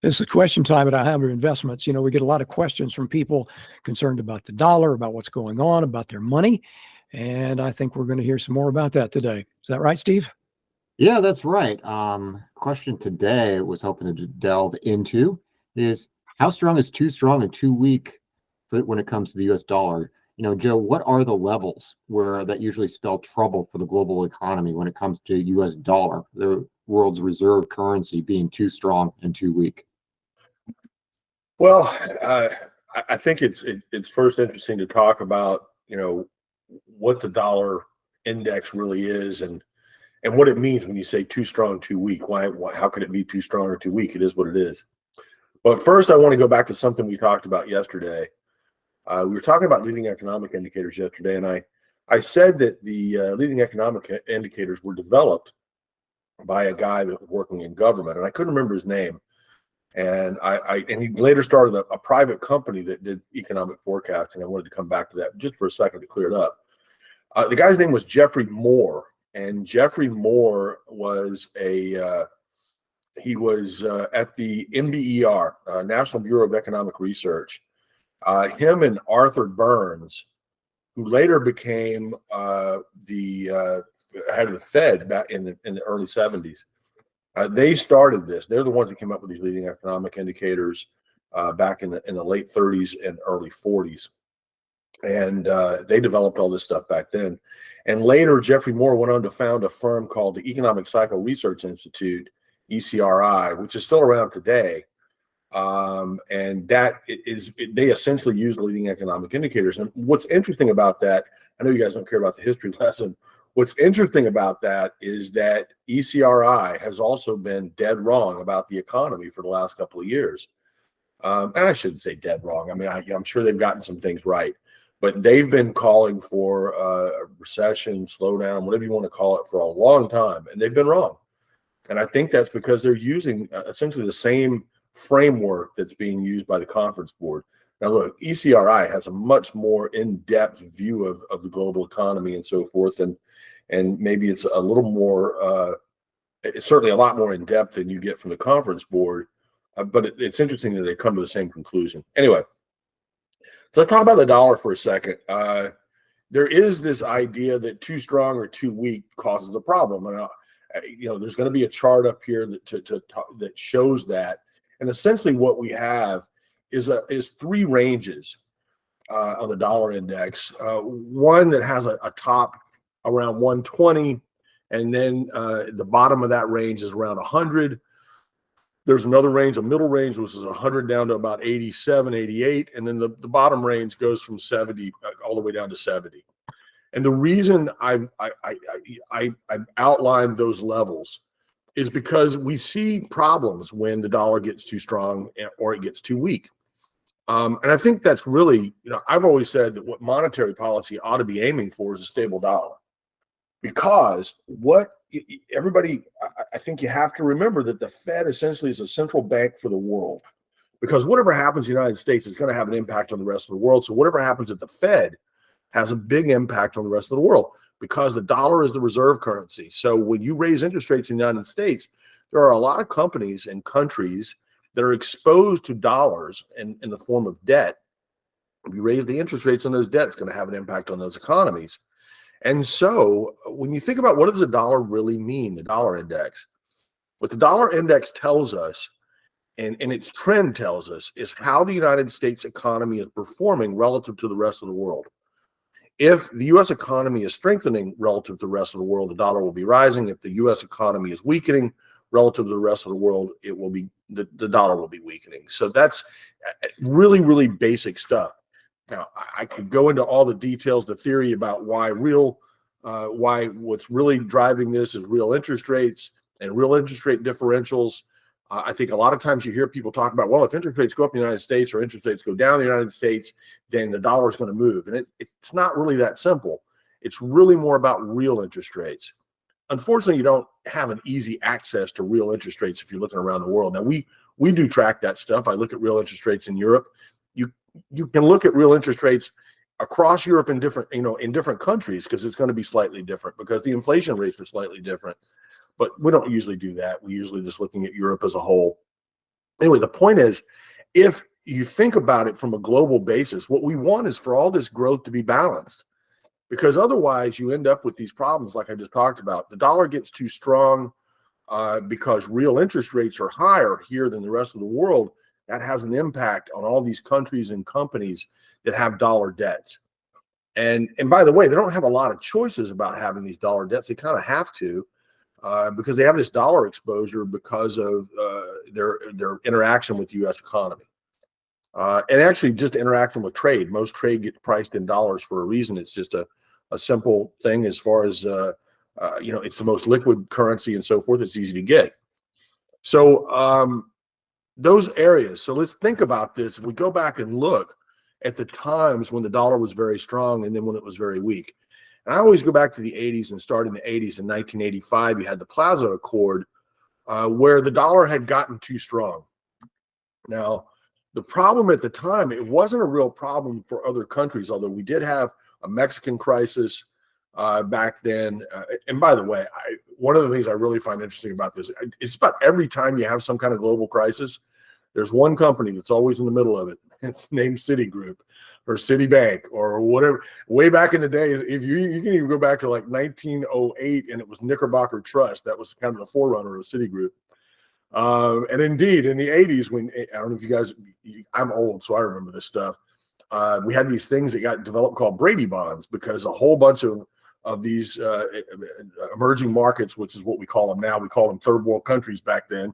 It's a question time at Alhambra Investments. We get a lot of questions from people concerned about the dollar, about what's going on, about their money. And I think we're going to hear some more about that today. Is that right, Steve? Yeah, that's right. Question today was hoping to delve into is how strong is too strong and too weak when it comes to the US dollar? Joe, what are the levels that usually spell trouble for the global economy when it comes to US dollar, the world's reserve currency, being too strong and too weak? Well, I think it's first interesting to talk about what the dollar index really is and what it means when you say too strong, too weak. How could it be too strong or too weak? It is what it is. But first, I want to go back to something we talked about yesterday. We were talking about leading economic indicators yesterday, and I said that the leading economic indicators were developed by a guy that was working in government, and I couldn't remember his name. And he later started a private company that did economic forecasting. I wanted to come back to that just for a second to clear it up. The guy's name was Jeffrey Moore, and Jeffrey Moore was at the NBER, National Bureau of Economic Research. Him and Arthur Burns, who later became the head of the Fed back in the early 70s. They started this. They're the ones that came up with these leading economic indicators back in the late 30s and early 40s. And they developed all this stuff back then. And later, Jeffrey Moore went on to found a firm called the Economic Cycle Research Institute, ECRI, which is still around today. And they essentially use leading economic indicators. And what's interesting about that, I know you guys don't care about the history lesson. What's interesting about that is that ECRI has also been dead wrong about the economy for the last couple of years. And I shouldn't say dead wrong. I mean, I'm sure they've gotten some things right, but they've been calling for a recession, slowdown, whatever you want to call it, for a long time, and they've been wrong. And I think that's because they're using essentially the same framework that's being used by the Conference Board. Now, look, ECRI has a much more in-depth view of the global economy and so forth, and maybe it's a little more, it's certainly a lot more in-depth than you get from the Conference Board, but it's interesting that they come to the same conclusion. Anyway, so let's talk about the dollar for a second. There is this idea that too strong or too weak causes a problem. And, there's going to be a chart up here that shows that. And essentially what we have is three ranges on the dollar index. One that has a top around 120, and then the bottom of that range is around 100. There's another range, a middle range, which is 100 down to about 87, 88, and then the bottom range goes from 70 all the way down to 70. And the reason I've outlined those levels is because we see problems when the dollar gets too strong or it gets too weak. And I think that's really, I've always said that what monetary policy ought to be aiming for is a stable dollar. Because I think you have to remember that the Fed essentially is a central bank for the world. Because whatever happens in the United States is going to have an impact on the rest of the world. So whatever happens at the Fed has a big impact on the rest of the world, because the dollar is the reserve currency. So when you raise interest rates in the United States, there are a lot of companies and countries that are exposed to dollars in the form of debt. If you raise the interest rates on those debts, it's going to have an impact on those economies. And so when you think about what does the dollar really mean, the dollar index, what the dollar index tells us, and its trend tells us, is how the United States economy is performing relative to the rest of the world. If the U.S. economy is strengthening relative to the rest of the world, the dollar will be rising. If the U.S. economy is weakening relative to the rest of the world, it will be the dollar will be weakening. So that's really, really basic stuff. Now, I could go into all the details, the theory about why what's really driving this is real interest rates and real interest rate differentials. I think a lot of times you hear people talk about, well, if interest rates go up in the United States or interest rates go down in the United States, then the dollar is going to move. And it's not really that simple. It's really more about real interest rates. Unfortunately, you don't have an easy access to real interest rates if you're looking around the world. Now, we do track that stuff. I look at real interest rates in Europe. You can look at real interest rates across Europe in different countries, because it's going to be slightly different because the inflation rates are slightly different. But we don't usually do that. We're usually just looking at Europe as a whole. Anyway, the point is, if you think about it from a global basis, what we want is for all this growth to be balanced, because otherwise you end up with these problems like I just talked about. The dollar gets too strong because real interest rates are higher here than the rest of the world. That has an impact on all these countries and companies that have dollar debts. And by the way, they don't have a lot of choices about having these dollar debts. They kind of have to because they have this dollar exposure because of their interaction with the U.S. economy. And actually just interaction with trade. Most trade gets priced in dollars for a reason. It's just a simple thing as far as, it's the most liquid currency and so forth. It's easy to get. So those areas. So let's think about this. If we go back and look at the times when the dollar was very strong and then when it was very weak. And I always go back to the 80s and start in the 80s. In 1985, you had the Plaza Accord where the dollar had gotten too strong. Now, the problem at the time, it wasn't a real problem for other countries, although we did have a Mexican crisis back then. And by the way, one of the things I really find interesting about this, it's about every time you have some kind of global crisis, there's one company that's always in the middle of it. It's named Citigroup or Citibank or whatever. Way back in the day, if you can even go back to like 1908, and it was Knickerbocker Trust. That was kind of the forerunner of Citigroup. And indeed, in the 80s, when I don't know if you guys, I'm old, so I remember this stuff. We had these things that got developed called Brady bonds because a whole bunch of these emerging markets, which is what we call them now, we call them third world countries back then.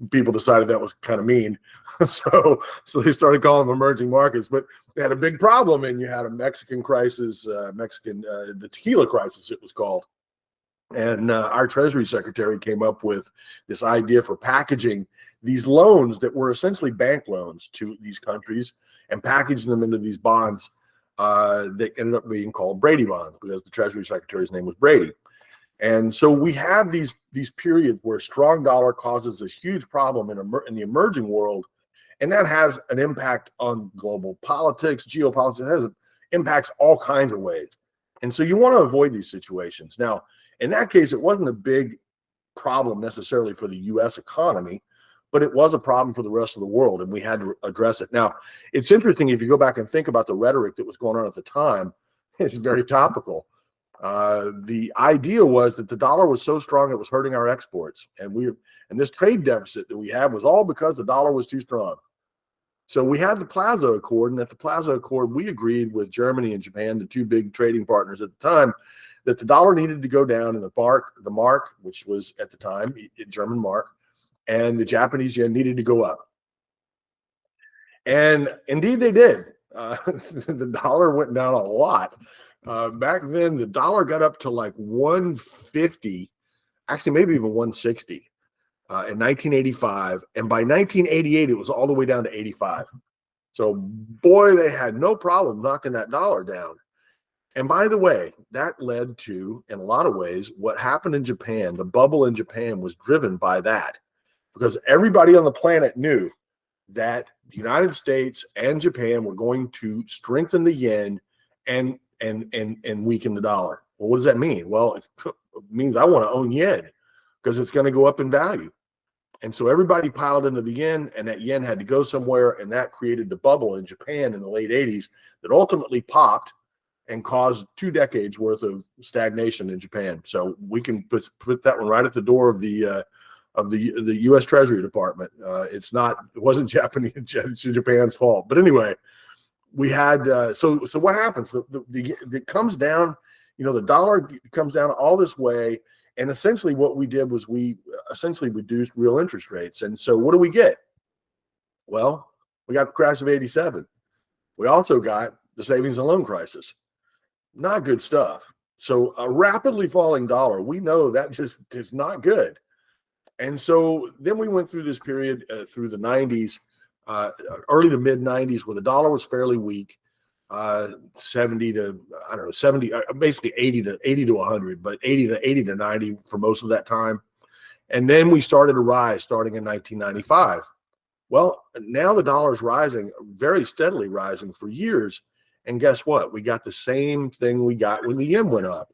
People decided that was kind of mean, so they started calling them emerging markets. But they had a big problem, and you had a Mexican crisis, the tequila crisis, it was called. And our Treasury Secretary came up with this idea for packaging these loans that were essentially bank loans to these countries and packaging them into these bonds that ended up being called Brady bonds because the Treasury Secretary's name was Brady. And so we have these periods where strong dollar causes this huge problem in the emerging world, and that has an impact on global politics, geopolitics. It has impacts all kinds of ways. And so you want to avoid these situations. Now, in that case, it wasn't a big problem necessarily for the U.S. economy, but it was a problem for the rest of the world, and we had to address it. Now, it's interesting if you go back and think about the rhetoric that was going on at the time, it's very topical. The idea was that the dollar was so strong it was hurting our exports, and this trade deficit that we had was all because the dollar was too strong. So we had the Plaza Accord, and at the Plaza Accord, we agreed with Germany and Japan, the two big trading partners at the time, that the dollar needed to go down, and the mark, which was at the time German mark, and the Japanese yen needed to go up. And indeed they did. The dollar went down a lot. Back then, the dollar got up to like 150, actually maybe even 160 in 1985. And by 1988, it was all the way down to 85. So boy, they had no problem knocking that dollar down. And by the way, that led to, in a lot of ways, what happened in Japan. The bubble in Japan was driven by that because everybody on the planet knew that the United States and Japan were going to strengthen the yen and weaken the dollar. Well, what does that mean? Well, it means I want to own yen because it's going to go up in value. And so everybody piled into the yen, and that yen had to go somewhere, and that created the bubble in Japan in the late 80s that ultimately popped and caused 2 decades worth of stagnation in Japan. So we can put that one right at the door of the U.S. Treasury Department. It wasn't Japan's fault. But anyway, we had so what happens? It comes down. The dollar comes down all this way, and essentially what we did was we essentially reduced real interest rates. And so what do we get? Well, we got the crash of '87. We also got the savings and loan crisis. Not good stuff. So a rapidly falling dollar, we know that just is not good. And so then we went through this period through the 90s, early to mid 90s, where the dollar was fairly weak, 70 to, I don't know, 70, basically 80 to 100, but 80 to 90 for most of that time. And then we started to rise starting in 1995. Well, now the dollar is rising, very steadily rising for years. And guess what? We got the same thing we got when the yen went up.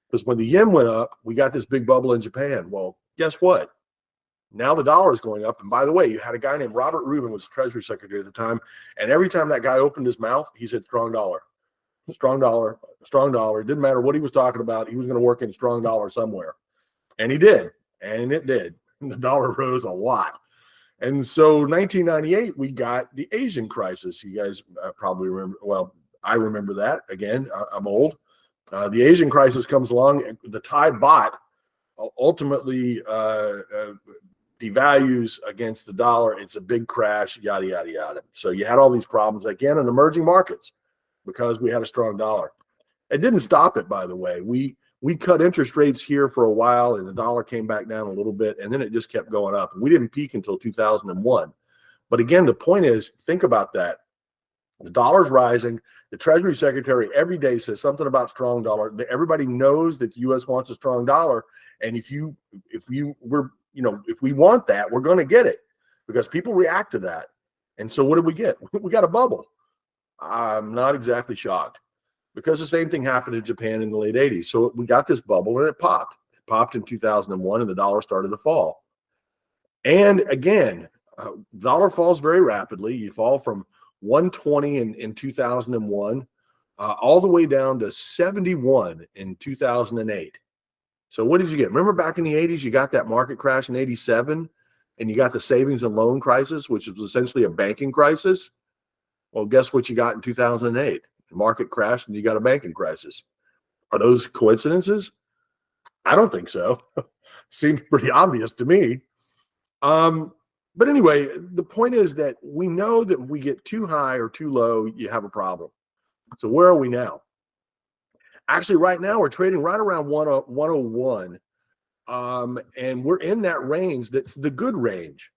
Because when the yen went up, we got this big bubble in Japan. Well, guess what? Now the dollar is going up. And by the way, you had a guy named Robert Rubin, was Treasury Secretary at the time. And every time that guy opened his mouth, he said strong dollar, strong dollar, strong dollar. It didn't matter what he was talking about. He was going to work in strong dollar somewhere. And he did. And it did. And the dollar rose a lot. And so 1998, we got the Asian crisis. You guys probably remember. Well, I remember that. Again, I'm old. The Asian crisis comes along. The Thai baht ultimately devalues against the dollar. It's a big crash, yada, yada, yada. So you had all these problems, again, in emerging markets because we had a strong dollar. It didn't stop it, by the way. We cut interest rates here for a while, and the dollar came back down a little bit, and then it just kept going up. We didn't peak until 2001. But again, the point is, think about that. The dollar's rising. The Treasury Secretary every day says something about strong dollar. Everybody knows that the U.S. wants a strong dollar, and if we want that, we're going to get it because people react to that. And so, what did we get? We got a bubble. I'm not exactly shocked because the same thing happened in Japan in the late 80s. So we got this bubble and it popped. It popped in 2001, and the dollar started to fall. And again, the dollar falls very rapidly. You fall from 120 in 2001, all the way down to 71 in 2008. So what did you get? Remember back in the 80s, you got that market crash in 87, and you got the savings and loan crisis, which was essentially a banking crisis. Well, guess what you got in 2008? The market crashed and you got a banking crisis. Are those coincidences? I don't think so. Seems pretty obvious to me. But anyway, the point is that we know that if we get too high or too low, you have a problem. So where are we now? Actually, right now, we're trading right around 101. And we're in that range. That's the good range.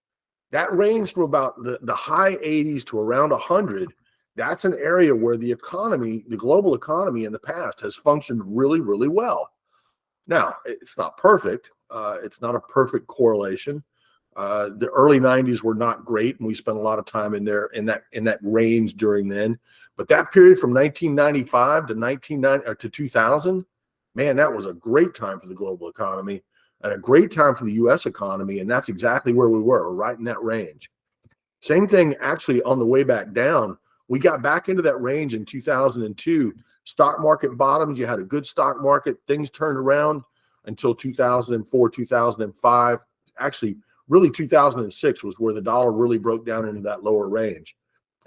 That range from about the high 80s to around 100. That's an area where the economy, the global economy in the past has functioned really, really well. Now, it's not perfect. It's not a perfect correlation. The early 90s were not great, and we spent a lot of time in there in that range during then. But that period from 1995 to 2000, man, that was a great time for the global economy and a great time for the U.S. economy, and that's exactly where we were, right in that range. Same thing actually on the way back down. We got back into that range in 2002. Stock market bottomed. You had a good stock market. Things turned around until 2004, 2005. Actually, really 2006 was where the dollar really broke down into that lower range.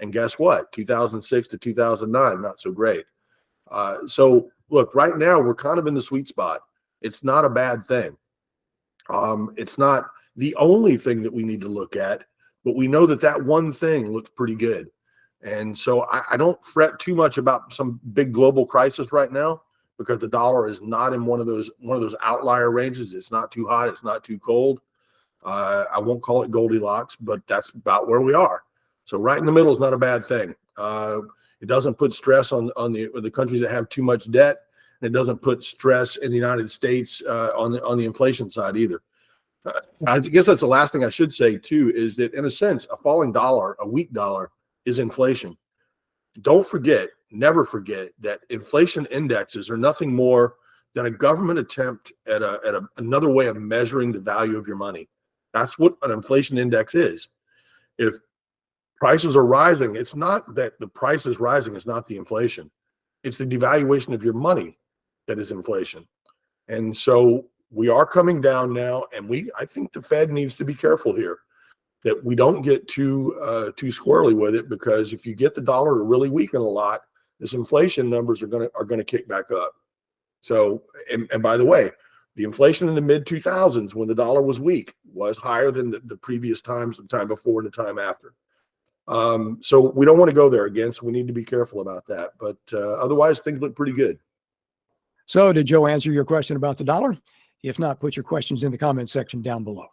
And guess what? 2006 to 2009, not so great. So look, right now we're kind of in the sweet spot. It's not a bad thing. It's not the only thing that we need to look at, but we know that one thing looks pretty good. And so I don't fret too much about some big global crisis right now because the dollar is not in one of those outlier ranges. It's not too hot. It's not too cold. I won't call it Goldilocks, but that's about where we are. So right in the middle is not a bad thing. It doesn't put stress on the countries that have too much debt. And it doesn't put stress in the United States on the inflation side either. I guess that's the last thing I should say too, is that in a sense, a falling dollar, a weak dollar is inflation. Don't forget, never forget that inflation indexes are nothing more than a government attempt at another way of measuring the value of your money. That's what an inflation index is. If prices are rising, it's not that the price is rising, it's not the inflation. It's the devaluation of your money that is inflation. And so we are coming down now, and I think the Fed needs to be careful here that we don't get too squirrely with it, because if you get the dollar to really weaken a lot, this inflation numbers are gonna kick back up. So, and by the way, the inflation in the mid 2000s when the dollar was weak was higher than the previous times, the time before and the time after. So we don't want to go there again. So we need to be careful about that. But otherwise, things look pretty good. So did Joe answer your question about the dollar? If not, put your questions in the comment section down below.